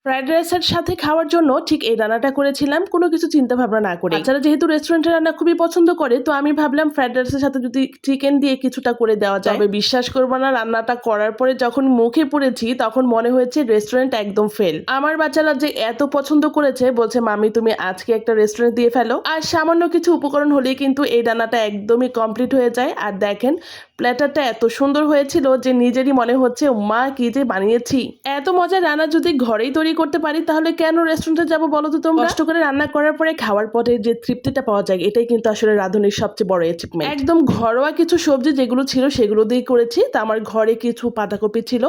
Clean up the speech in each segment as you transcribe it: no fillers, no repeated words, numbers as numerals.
Fried রাইসের সাথে খাওয়ার জন্য ঠিক এই রান্নাটা করেছিলাম কোনো কিছু চিন্তা ভাবনা না করে। বাচ্চারা যেহেতু রেস্টুরেন্টের রান্না খুবই পছন্দ করে, তো আমি ভাবলাম ফ্রাইড রাইসের সাথে যদি চিকেন দিয়ে কিছুটা করে দেওয়া যায়। তবে বিশ্বাস করবো না, রান্নাটা করার পরে যখন মুখে পড়েছি তখন মনে হয়েছে রেস্টুরেন্ট একদম ফেল। আমার বাচ্চারা যে এত পছন্দ করেছে, বলছে মামি তুমি আজকে একটা রেস্টুরেন্ট দিয়ে ফেলো। আর সামান্য কিছু উপকরণ হলেই কিন্তু এই রান্নাটা একদমই কমপ্লিট হয়ে যায়। আর দেখেন প্ল্যাটারটা এত সুন্দর হয়েছিল যে নিজেরই মনে হচ্ছে মা কি যে বানিয়েছি। এত মজার রান্না যদি ঘরেই তৈরি করতে পারি তাহলে কেন রেস্টুরেন্টে যাবো বলো তো তোমরা? কষ্ট করে রান্না করার পরে খাওয়ার পরে যে তৃপ্তিটা পাওয়া যায়, এটাই কিন্তু আসলে রাঁধুনির সবচেয়ে বড় অ্যাচিভমেন্ট। একদম ঘরোয়া কিছু সবজি যেগুলো ছিল সেগুলো দিয়েই করেছি। তা আমার ঘরে কিছু পাতাকপি ছিল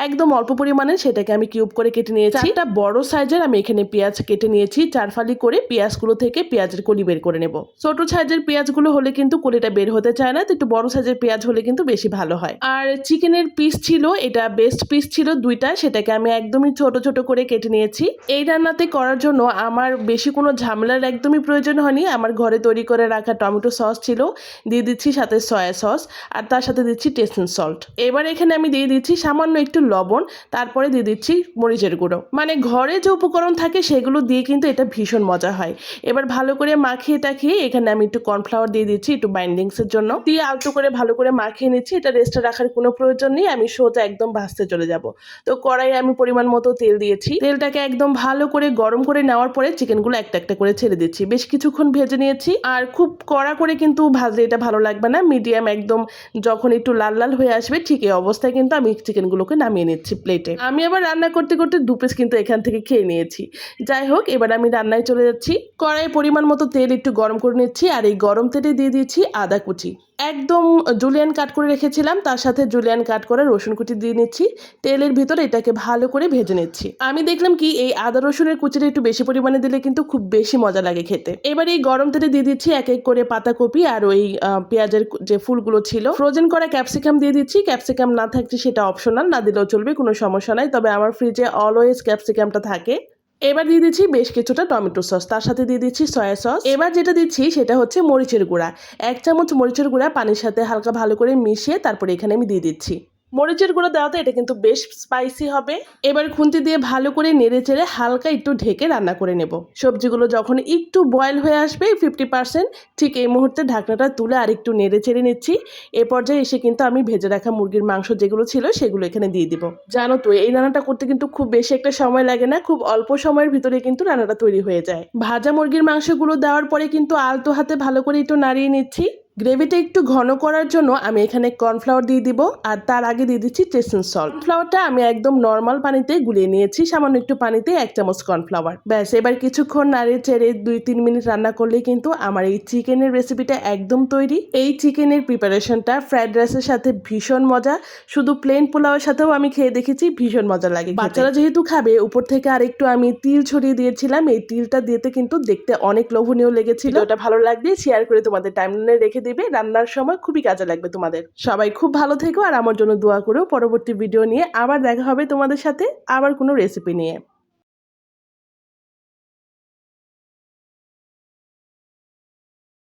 একদম অল্প পরিমাণে, সেটাকে আমি কিউব করে কেটে নিয়েছি। একটা বড় সাইজের আমি এখানে পেঁয়াজ কেটে নিয়েছি, 4 ফালি করে পেঁয়াজগুলো থেকে পেঁয়াজের কলি বের করে নেব। ছোট সাইজের পেঁয়াজগুলো হলে কিন্তু কলিটা বের হতে চায় না, তো একটু বড় সাইজের পেঁয়াজ হলে কিন্তু বেশি ভালো হয়। আর চিকেনের পিস ছিল, এটা বেস্ট পিস ছিল দুইটা, সেটাকে আমি একদমই ছোট ছোট করে কেটে নিয়েছি। এই রান্নাতে করার জন্য আমার বেশি কোনো ঝামেলার একদমই প্রয়োজন হয়নি। আমার ঘরে তৈরি করে রাখা টমেটো সস ছিল, দিয়ে দিচ্ছি সাথে সয়া সস, আর তার সাথে দিচ্ছি টেস্টিং সল্ট। এবার এখানে আমি দিয়ে দিচ্ছি সামান্য একটু লবণ, তারপরে দিয়ে দিচ্ছি মরিচের গুঁড়ো। মানে ঘরে যে উপকরণ থাকে সেগুলো দিয়ে কিন্তু এটা ভীষণ মজা হয়। এবার ভালো করে মাখিয়ে টাখিয়ে এখানে আমি একটু কর্নফ্লাওয়ার দিয়ে দিচ্ছি একটু বাইন্ডিংসের জন্য, দিয়ে আলতো করে ভালো করে মাখিয়ে নিচ্ছি। এটা রেস্টে রাখার কোনো প্রয়োজন নেই, আমি সোজা একদম ভাজতে চলে যাব। তো কড়াইয়ে আমি পরিমাণ মতো তেল দিয়েছি, তেলটাকে একদম ভালো করে গরম করে নেওয়ার পরে চিকেনগুলো একটা একটা করে ছেড়ে দিচ্ছি। বেশ কিছুক্ষণ ভেজে নিয়েছি। আর খুব কড়া করে কিন্তু ভাজলে এটা ভালো লাগবে না, মিডিয়াম একদম যখন একটু লাল লাল হয়ে আসবে ঠিক এই অবস্থায় কিন্তু আমি চিকেনগুলোকে নামিয়ে নিচ্ছি প্লেটে। আমি আবার রান্না করতে করতে 2 পিস কিন্তু এখান থেকে খেয়ে নিয়েছি। যাই হোক, এবার আমি রান্নায় চলে যাচ্ছি। কড়াইয়ে পরিমাণ মতো তেল একটু গরম করে নিচ্ছি, আর এই গরম তেলে দিয়ে দিয়েছি আদা কুচি, একদম জুলিয়ান কাট করে রেখেছিলাম, তার সাথে জুলিয়ান কাট করে রসুন কুচি দিয়ে নিচ্ছি। তেলের ভিতরে এটাকে ভালো করে ভেজে নিচ্ছি। আমি দেখলাম কি এই আদা রসুনের কুচিটা একটু বেশি পরিমাণে দিলে কিন্তু খুব বেশি মজা লাগে খেতে। এবার এই গরম তেলে দিয়ে দিচ্ছি এক এক করে পাতাকপি আর ওই পেঁয়াজের যে ফুলগুলো ছিল, ফ্রোজেন করা ক্যাপসিকাম দিয়ে দিচ্ছি। ক্যাপসিকাম না থাকছে সেটা অপশনাল, না দিলেও চলবে, কোনো সমস্যা নাই, তবে আমার ফ্রিজে অলওয়েজ ক্যাপসিকামটা থাকে। এবার দিয়ে দিচ্ছি বেশ কিছুটা টমেটো সস, তার সাথে দিয়ে দিচ্ছি সয়া সস। এবার যেটা দিচ্ছি সেটা হচ্ছে মরিচের গুঁড়া, 1 চামচ মরিচের গুঁড়া পানির সাথে হালকা ভালো করে মিশিয়ে তারপরে এখানে আমি দিয়ে দিচ্ছি। মরিচের গুঁড়ো দেওয়াতে এটা কিন্তু বেশ স্পাইসি হবে। এবার খুন্তি দিয়ে ভালো করে নেড়ে চেড়ে হালকা একটু ঢেকে রান্না করে নেব। সবজিগুলো যখন একটু বয়েল হয়ে আসবে 50%, ঠিক এই মুহূর্তে ঢাকনাটা তুলে আর একটু নেড়ে চেড়ে নিচ্ছি। এ পর্যায়ে এসে কিন্তু আমি ভেজে রাখা মুরগির মাংস যেগুলো ছিল সেগুলো এখানে দিয়ে দিব। জানো তো এই রান্নাটা করতে কিন্তু খুব বেশি একটা সময় লাগে না, খুব অল্প সময়ের ভিতরে কিন্তু রান্নাটা তৈরি হয়ে যায়। ভাজা মুরগির মাংসগুলো দেওয়ার পরে কিন্তু আলতো হাতে ভালো করে একটু নাড়িয়ে নিচ্ছি। গ্রেভিটা একটু ঘন করার জন্য আমি এখানে কর্নফ্লাওয়ার দিয়ে দিব, আর তার আগে দিয়ে দিচ্ছি টেস্টিং সল্ট। কর্নফ্লাওয়ারটা আমি একদম নর্মাল পানিতে গুলিয়ে নিয়েছি, সামান্য একটু পানিতে 1 চামচ কর্নফ্লাওয়ার। ব্যাস, এবার কিছুক্ষণ নাড়িয়ে চেড়ে 2-3 মিনিট রান্না করলেই কিন্তু আমার এই চিকেনের রেসিপিটা একদম তৈরি। এই চিকেনের প্রিপারেশনটা ফ্রাইড রাইসের সাথে ভীষণ মজা, শুধু প্লেন পোলাওয়ের সাথেও আমি খেয়ে দেখেছি, ভীষণ মজা লাগে। বাচ্চারা যেহেতু খাবে, উপর থেকে আর একটু আমি তিল ছড়িয়ে দিয়েছিলাম। এই তিলটা দিতে কিন্তু দেখতে অনেক লোভনীয় লেগেছিল। ওটা ভালো লাগবে শেয়ার করে তোমাদের টাইমলাইনে রেখে দিবে, রান্নার সময় খুবই কাজে লাগবে তোমাদের। সবাই খুব ভালো থেকো আর আমার জন্য দোয়া করো। পরবর্তী ভিডিও নিয়ে আবার দেখা হবে তোমাদের সাথে, আবার কোনো রেসিপি নিয়ে।